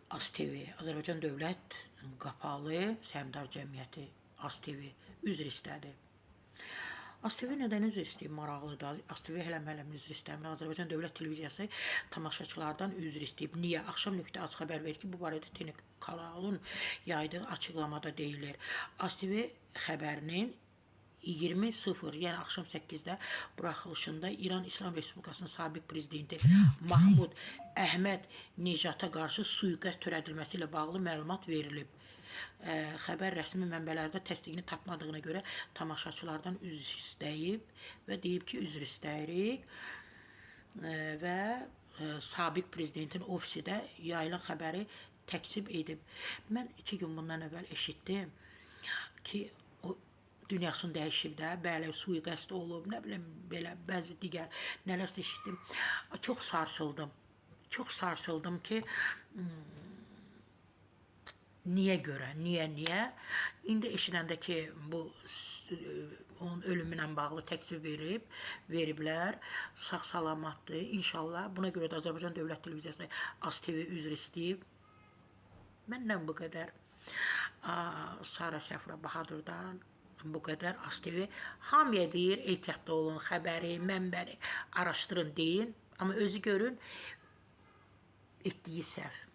ASTV, Azərbaycan Dövlət Qapalı Səhmdar Cəmiyyəti, ASTV üzr istədi. ASTV nədən üzr istəyib? Maraqlıdır. ASTV hələm üzr istəmir. Azərbaycan Dövlət Televiziyası tamaşaçılardan üzr istəyib. Niyə? Axşam.az xəbər verir ki, bu barədə TNK kanalın yaydığı açıqlamada deyilir. ASTV xəbərinin 20:00, yəni axşam 8-də buraxılışında İran İslam Respublikasının sabiq prezidenti Mahmud Əhməd Necata qarşı sui-qəsd törədilməsi ilə bağlı məlumat verilib. Xəbər rəsmi mənbələrdə təsdiqini tapmadığına görə tamaşaçılardan üzr istəyib və deyib ki, üzr istəyirik və sabiq prezidentin ofisi də yayılan xəbəri təkzib edib. Mən 2 gün bundan əvvəl eşitdim ki, o dünyasını dəyişib də, bəli, sui-qəsd olub, nə bilim, belə bəzi digər nələrsə eşitdim. Çox sarsıldım. Çox sarsıldım ki, niyə görə, niyə? İndi eşidəndə ki, bu onun ölümünə bağlı təkzib veriblər, sağ-salamatdır, inşallah. Buna görə də Azərbaycan Dövlət Televiziyası ASTV üzr istəyib. Məndən bu qədər. Sara Səfra Bahadırdan bu qədər. ASTV hamıya deyir, ehtiyatlı olun, xəbəri, mənbəni araşdırın deyin. Amma özü görün, etdiyi səhv.